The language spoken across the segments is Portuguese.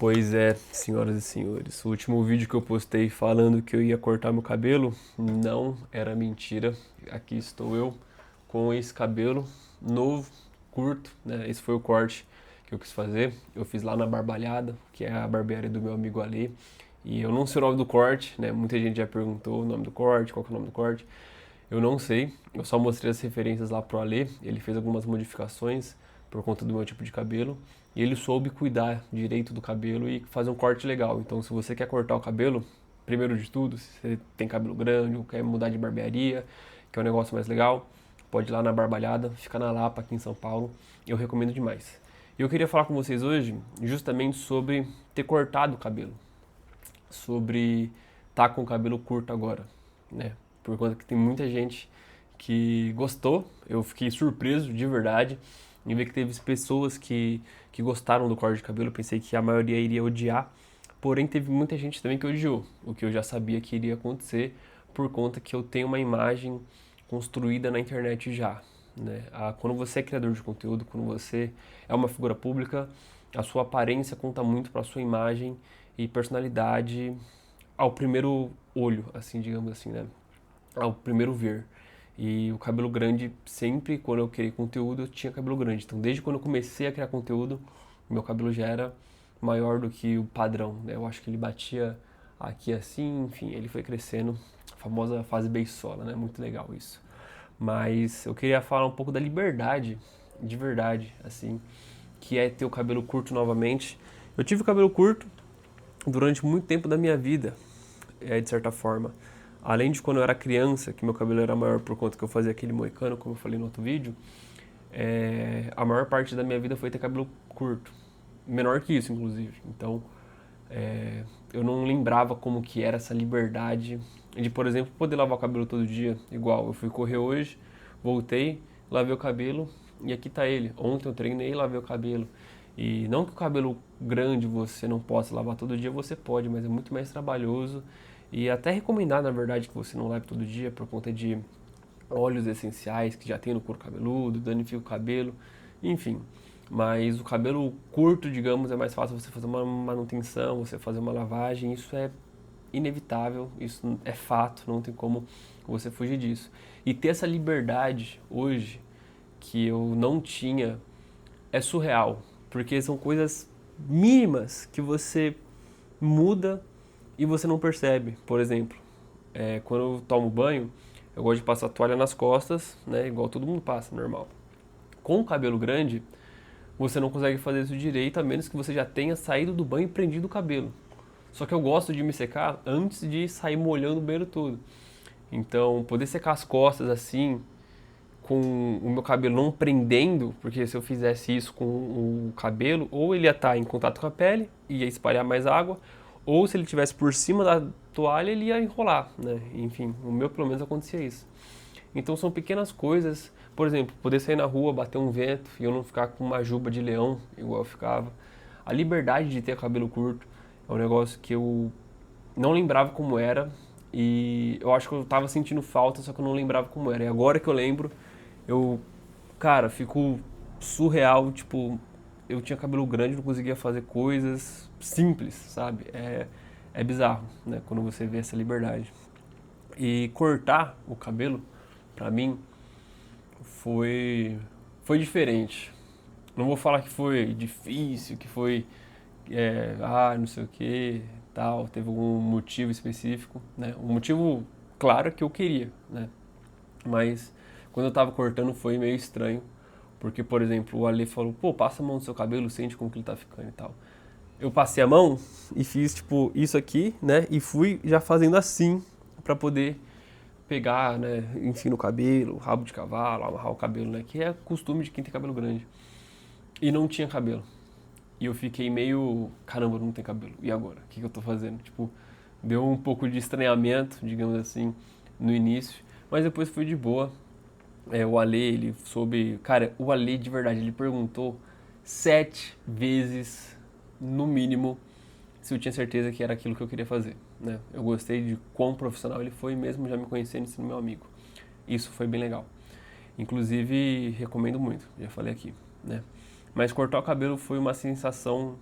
Pois é, senhoras e senhores, o último vídeo que eu postei falando que eu ia cortar meu cabelo não era mentira. Aqui estou eu com esse cabelo novo, curto, né? Esse foi o corte que eu quis fazer. Eu fiz lá na Barbalhada, que é a barbearia do meu amigo Ali. E eu não sei o nome do corte, né? Muita gente já perguntou o nome do corte, qual que é o nome do corte. Eu não sei, eu só mostrei as referências lá pro Ale, ele fez algumas modificações por conta do meu tipo de cabelo, e ele soube cuidar direito do cabelo e fazer um corte legal. Então, se você quer cortar o cabelo, primeiro de tudo, se você tem cabelo grande ou quer mudar de barbearia, que é um negócio mais legal, pode ir lá na Barbalhada, fica na Lapa, aqui em São Paulo, eu recomendo demais. E eu queria falar com vocês hoje justamente sobre ter cortado o cabelo, sobre estar com o cabelo curto agora, né? Por conta que tem muita gente que gostou, eu fiquei surpreso de verdade em ver que teve pessoas que gostaram do corte de cabelo, eu pensei que a maioria iria odiar, porém teve muita gente também que odiou, o que eu já sabia que iria acontecer por conta que eu tenho uma imagem construída na internet já, né? Quando você é criador de conteúdo, quando você é uma figura pública, a sua aparência conta muito para a sua imagem e personalidade ao primeiro olho, assim, digamos assim, né? Ao primeiro ver. E o cabelo grande, sempre quando eu criei conteúdo, eu tinha cabelo grande. Então, desde quando eu comecei a criar conteúdo, meu cabelo já era maior do que o padrão, né? Eu acho que ele batia aqui assim, enfim, ele foi crescendo. A famosa fase beisola, né? Muito legal isso. Mas eu queria falar um pouco da liberdade, de verdade, assim, que é ter o cabelo curto novamente. Eu tive o cabelo curto durante muito tempo da minha vida, de certa forma. Além de quando eu era criança, que meu cabelo era maior por conta que eu fazia aquele moicano, como eu falei no outro vídeo, a maior parte da minha vida foi ter cabelo curto. Menor que isso, inclusive. Então, eu não lembrava como que era essa liberdade de, por exemplo, poder lavar o cabelo todo dia. Igual, eu fui correr hoje, voltei, lavei o cabelo e aqui tá ele. Ontem eu treinei e lavei o cabelo. E não que o cabelo grande você não possa lavar todo dia, você pode, mas é muito mais trabalhoso. E até recomendar, na verdade, que você não lave todo dia por conta de óleos essenciais que já tem no couro cabeludo, danifica o cabelo, enfim. Mas o cabelo curto, digamos, é mais fácil você fazer uma manutenção, você fazer uma lavagem, isso é inevitável, isso é fato, não tem como você fugir disso. E ter essa liberdade hoje, que eu não tinha, é surreal, porque são coisas mínimas que você muda e você não percebe. Por exemplo, quando eu tomo banho, eu gosto de passar toalha nas costas, né, igual todo mundo passa, normal. Com o cabelo grande, você não consegue fazer isso direito, a menos que você já tenha saído do banho e prendido o cabelo. Só que eu gosto de me secar antes de sair molhando o banheiro todo. Então, poder secar as costas assim, com o meu cabelo não prendendo, porque se eu fizesse isso com o cabelo, ou ele ia estar em contato com a pele, ia espalhar mais água, ou se ele estivesse por cima da toalha, ele ia enrolar, né? Enfim, o meu pelo menos acontecia isso. Então são pequenas coisas, por exemplo, poder sair na rua, bater um vento e eu não ficar com uma juba de leão, igual eu ficava. A liberdade de ter cabelo curto é um negócio que eu não lembrava como era e eu acho que eu tava sentindo falta, só que eu não lembrava como era. E agora que eu lembro, eu, cara, fico surreal, tipo, eu tinha cabelo grande, não conseguia fazer coisas simples, sabe? É bizarro, né, quando você vê essa liberdade. E cortar o cabelo, pra mim, foi, foi diferente. Não vou falar que foi difícil, que foi, não sei o que, tal, teve algum motivo específico, né? Um motivo, claro, que eu queria, né? Mas quando eu tava cortando foi meio estranho, porque, por exemplo, o Ale falou, pô, passa a mão no seu cabelo, sente como que ele tá ficando e tal. Eu passei a mão e fiz, tipo, isso aqui, né? E fui já fazendo assim, pra poder pegar, né, enfim, no cabelo, rabo de cavalo, amarrar o cabelo, né, que é costume de quem tem cabelo grande. E não tinha cabelo. E eu fiquei meio, caramba, não tem cabelo. E agora? O que que eu tô fazendo? Tipo, deu um pouco de estranhamento, digamos assim, no início, mas depois foi de boa. O Ale, ele soube, cara, o Ale de verdade, ele perguntou 7 vezes, no mínimo, se eu tinha certeza que era aquilo que eu queria fazer, né? Eu gostei de quão profissional ele foi, mesmo já me conhecendo e sendo meu amigo. Isso foi bem legal. Inclusive, recomendo muito, já falei aqui, né? Mas cortar o cabelo foi uma sensação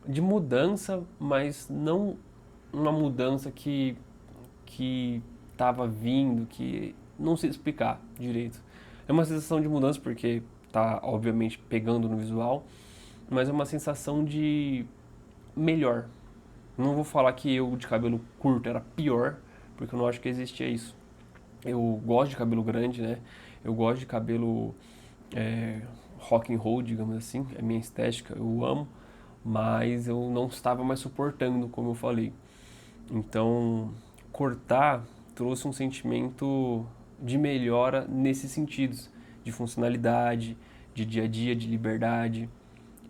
de mudança, mas não uma mudança que tava vindo, que não sei explicar direito. É uma sensação de mudança porque tá, obviamente, pegando no visual, mas é uma sensação de melhor. Não vou falar que eu de cabelo curto era pior, porque eu não acho que existia isso. Eu gosto de cabelo grande, né? Eu gosto de cabelo rock and roll, digamos assim, é minha estética, eu amo, mas eu não estava mais suportando, como eu falei. Então, cortar trouxe um sentimento de melhora nesses sentidos, de funcionalidade, de dia a dia, de liberdade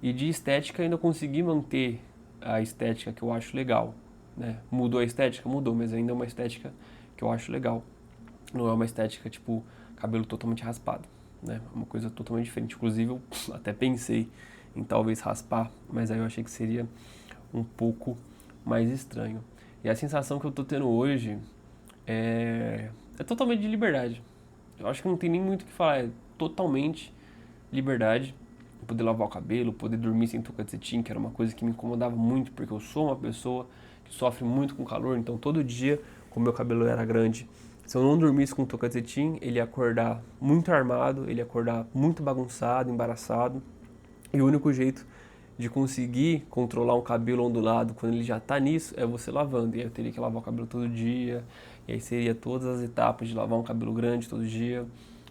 e de estética. Ainda consegui manter a estética que eu acho legal, né? Mudou a estética? Mudou, mas ainda é uma estética que eu acho legal. Não é uma estética tipo cabelo totalmente raspado, né? É uma coisa totalmente diferente. Inclusive, eu até pensei em talvez raspar, mas aí eu achei que seria um pouco mais estranho. E a sensação que eu tô tendo hoje é totalmente de liberdade. Eu acho que não tem nem muito o que falar, é totalmente liberdade. Poder lavar o cabelo, poder dormir sem touca de cetim, que era uma coisa que me incomodava muito, porque eu sou uma pessoa que sofre muito com calor, então todo dia, como meu cabelo era grande, se eu não dormisse com touca de cetim, ele ia acordar muito armado, ele ia acordar muito bagunçado, embaraçado. E o único jeito de conseguir controlar um cabelo ondulado quando ele já está nisso é você lavando. E aí eu teria que lavar o cabelo todo dia, e aí seria todas as etapas de lavar um cabelo grande todo dia.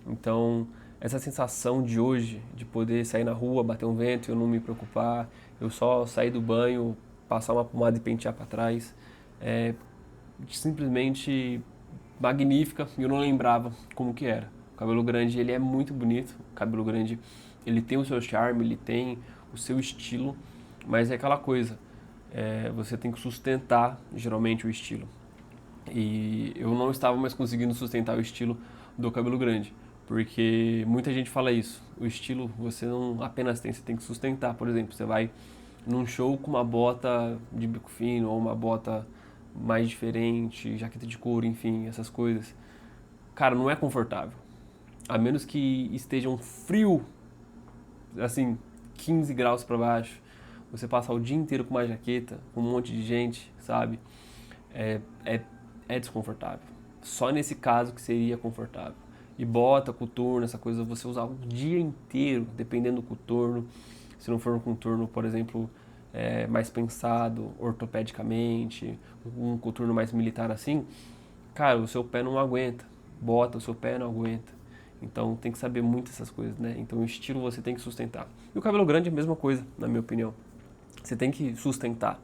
Então, essa sensação de hoje, de poder sair na rua, bater um vento e eu não me preocupar, eu só sair do banho, passar uma pomada e pentear para trás, é simplesmente magnífica e eu não lembrava como que era. O cabelo grande, ele é muito bonito, o cabelo grande, ele tem o seu charme, ele tem o seu estilo, mas é aquela coisa, você tem que sustentar geralmente o estilo. E eu não estava mais conseguindo sustentar o estilo do cabelo grande, porque muita gente fala isso, o estilo você não apenas tem, você tem que sustentar. Por exemplo, você vai num show com uma bota de bico fino ou uma bota mais diferente, jaqueta de couro, enfim, essas coisas. Cara, não é confortável. A menos que esteja um frio, assim, 15 graus para baixo, você passar o dia inteiro com uma jaqueta, com um monte de gente, sabe? É, é, é desconfortável. Só nesse caso que seria confortável. E bota, coturno, essa coisa, você usar o dia inteiro, dependendo do coturno. Se não for um coturno, por exemplo, mais pensado ortopedicamente, um coturno mais militar assim, cara, o seu pé não aguenta. Bota, o seu pé não aguenta. Então tem que saber muito essas coisas, né? Então o estilo você tem que sustentar. E o cabelo grande é a mesma coisa, na minha opinião. Você tem que sustentar.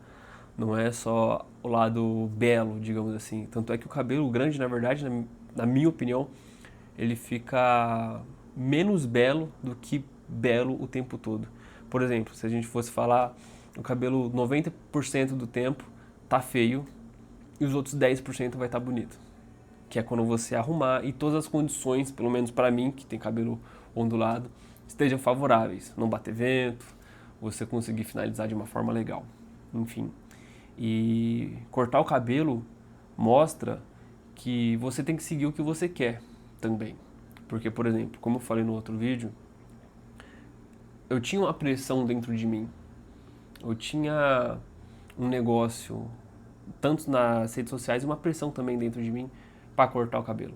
Não é só o lado belo, digamos assim. Tanto é que o cabelo grande, na verdade, na minha opinião, ele fica menos belo do que belo o tempo todo. Por exemplo, se a gente fosse falar, o cabelo 90% do tempo tá feio e os outros 10% vai estar bonito. Que é quando você arrumar e todas as condições, pelo menos para mim, que tem cabelo ondulado, estejam favoráveis. Não bater vento, você conseguir finalizar de uma forma legal. Enfim. E cortar o cabelo mostra que você tem que seguir o que você quer também. Porque, por exemplo, como eu falei no outro vídeo, eu tinha uma pressão dentro de mim. Eu tinha um negócio, tanto nas redes sociais, e uma pressão também dentro de mim para cortar o cabelo.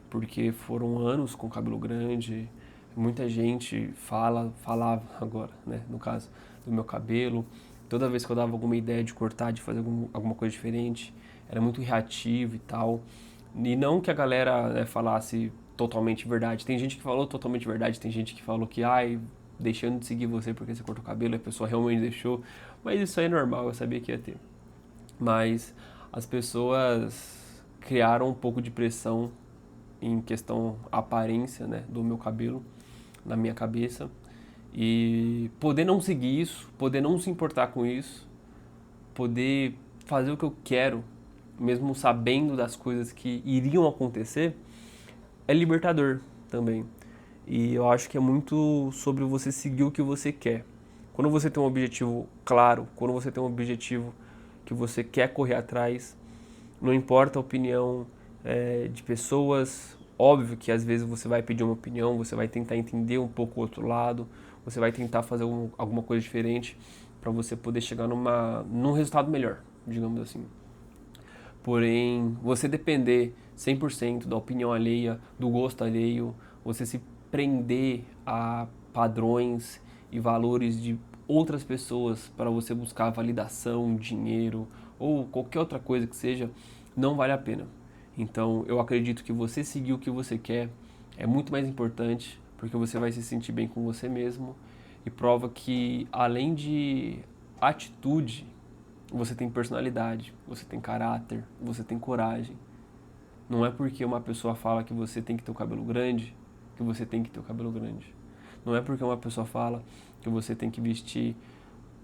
Porque foram anos com cabelo grande, muita gente falava agora, né, no caso do meu cabelo. Toda vez que eu dava alguma ideia de cortar, de fazer alguma coisa diferente, era muito reativo e tal. E não que a galera, né, falasse totalmente verdade. Tem gente que falou totalmente verdade, tem gente que falou que, ai, deixando de seguir você porque você cortou o cabelo, e a pessoa realmente deixou. Mas isso aí é normal, eu sabia que ia ter. Mas as pessoas criaram um pouco de pressão em questão aparência, né, do meu cabelo na minha cabeça. E poder não seguir isso, poder não se importar com isso, poder fazer o que eu quero, mesmo sabendo das coisas que iriam acontecer, é libertador também. E eu acho que é muito sobre você seguir o que você quer. Quando você tem um objetivo claro, quando você tem um objetivo que você quer correr atrás, não importa a opinião de pessoas, óbvio que às vezes você vai pedir uma opinião, você vai tentar entender um pouco o outro lado, você vai tentar fazer alguma coisa diferente, para você poder chegar num resultado melhor, digamos assim. Porém, você depender 100% da opinião alheia, do gosto alheio, você se prender a padrões e valores de outras pessoas para você buscar validação, dinheiro ou qualquer outra coisa que seja, não vale a pena. Então, eu acredito que você seguir o que você quer é muito mais importante, porque você vai se sentir bem com você mesmo e prova que, além de atitude, você tem personalidade, você tem caráter, você tem coragem. Não é porque uma pessoa fala que você tem que ter o cabelo grande, que você tem que ter o cabelo grande. Não é porque uma pessoa fala que você tem que vestir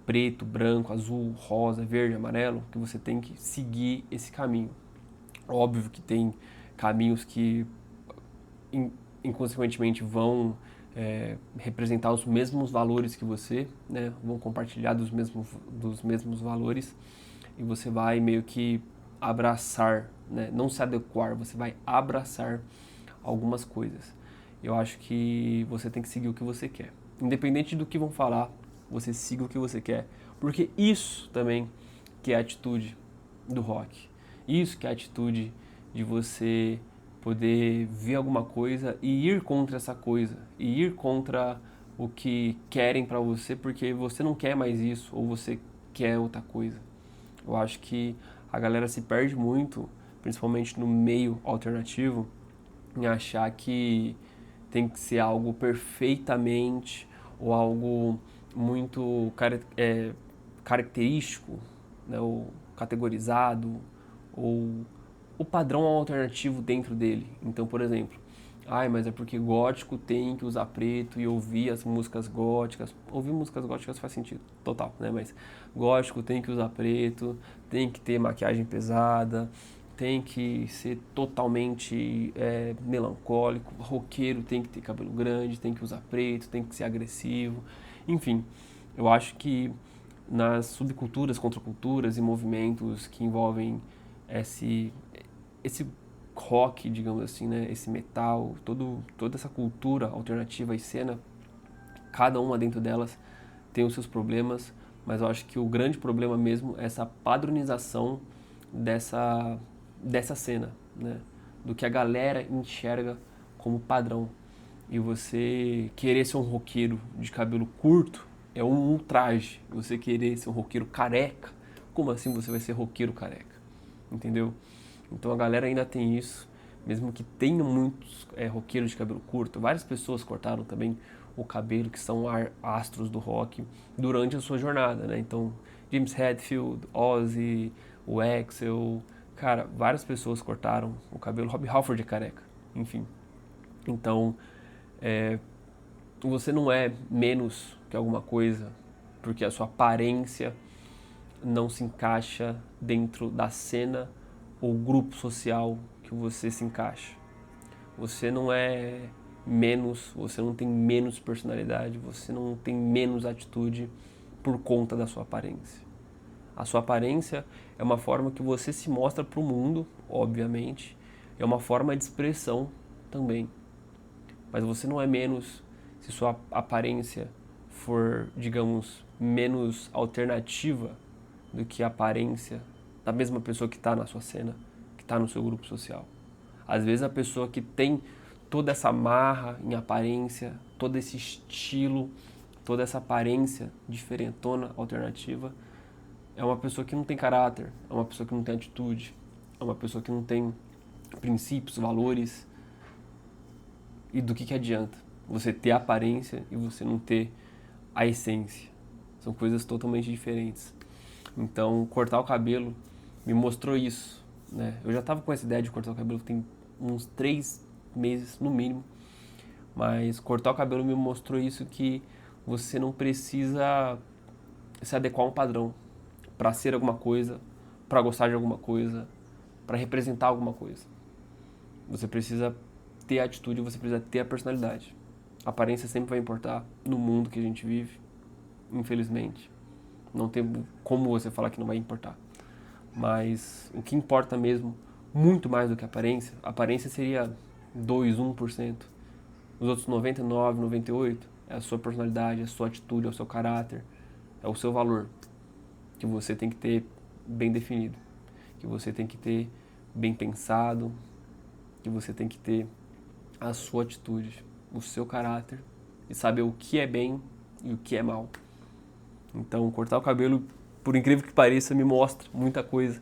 preto, branco, azul, rosa, verde, amarelo, que você tem que seguir esse caminho. Óbvio que tem caminhos que inconsequentemente vão representar os mesmos valores que você, né? Vão compartilhar dos mesmos valores e você vai meio que abraçar, né? Não se adequar, você vai abraçar algumas coisas. Eu acho que você tem que seguir o que você quer. Independente do que vão falar, você siga o que você quer, porque isso também que é a atitude do rock. Isso que é a atitude de você poder ver alguma coisa e ir contra essa coisa, e ir contra o que querem pra você, porque você não quer mais isso, ou você quer outra coisa. Eu acho que a galera se perde muito, principalmente no meio alternativo, em achar que tem que ser algo perfeitamente ou algo muito característico, né, ou categorizado, ou o padrão alternativo dentro dele. Então, por exemplo, mas é porque gótico tem que usar preto e ouvir as músicas góticas. Ouvir músicas góticas faz sentido, total, né? Mas gótico tem que usar preto, tem que ter maquiagem pesada, tem que ser totalmente melancólico, roqueiro tem que ter cabelo grande, tem que usar preto, tem que ser agressivo. Enfim, eu acho que nas subculturas, contraculturas e movimentos que envolvem esse rock, digamos assim, né? Esse metal, toda essa cultura alternativa e cena, cada uma dentro delas tem os seus problemas, mas eu acho que o grande problema mesmo é essa padronização dessa cena, né? Do que a galera enxerga como padrão. E você querer ser um roqueiro de cabelo curto é um ultraje. Você querer ser um roqueiro careca, como assim você vai ser roqueiro careca? Entendeu? Então a galera ainda tem isso, mesmo que tenha muitos roqueiros de cabelo curto. Várias pessoas cortaram também o cabelo, que são astros do rock, durante a sua jornada, né? Então, James Hetfield, Ozzy, o Axl, cara, várias pessoas cortaram o cabelo. Rob Halford é careca, enfim. Então, você não é menos que alguma coisa porque a sua aparência não se encaixa dentro da cena ou grupo social que você se encaixa. Você não é menos, você não tem menos personalidade, você não tem menos atitude por conta da sua aparência. A sua aparência é uma forma que você se mostra para o mundo, obviamente, é uma forma de expressão também. Mas você não é menos se sua aparência for, digamos, menos alternativa do que a aparência da mesma pessoa que está na sua cena, que está no seu grupo social. Às vezes a pessoa que tem toda essa marra em aparência, todo esse estilo, toda essa aparência diferentona, alternativa, é uma pessoa que não tem caráter, é uma pessoa que não tem atitude, é uma pessoa que não tem princípios, valores. E do que adianta você ter a aparência e você não ter a essência? São coisas totalmente diferentes. Então, cortar o cabelo me mostrou isso, né? Eu já estava com essa ideia de cortar o cabelo tem uns 3 meses, no mínimo. Mas cortar o cabelo me mostrou isso, que você não precisa se adequar a um padrão para ser alguma coisa, para gostar de alguma coisa, para representar alguma coisa. Você precisa ter a atitude, você precisa ter a personalidade. A aparência sempre vai importar no mundo que a gente vive, infelizmente. Não tem como você falar que não vai importar. Mas o que importa mesmo, muito mais do que a aparência seria 2, 1%. Os outros 99, 98% é a sua personalidade, a sua atitude, é o seu caráter, É o seu valor, que você tem que ter bem definido, que você tem que ter bem pensado, que você tem que ter a sua atitude, o seu caráter e saber o que é bem e o que é mal. Então, cortar o cabelo, por incrível que pareça, me mostra muita coisa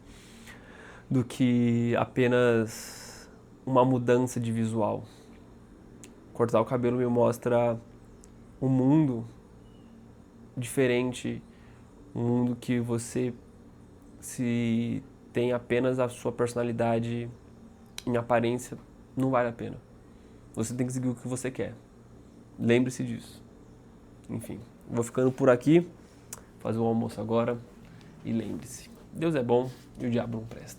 do que apenas uma mudança de visual. Cortar o cabelo me mostra um mundo diferente, um mundo que você, se tem apenas a sua personalidade em aparência, não vale a pena. Você tem que seguir o que você quer. Lembre-se disso. Enfim, vou ficando por aqui, fazer o almoço agora e lembre-se, Deus é bom e o diabo não presta.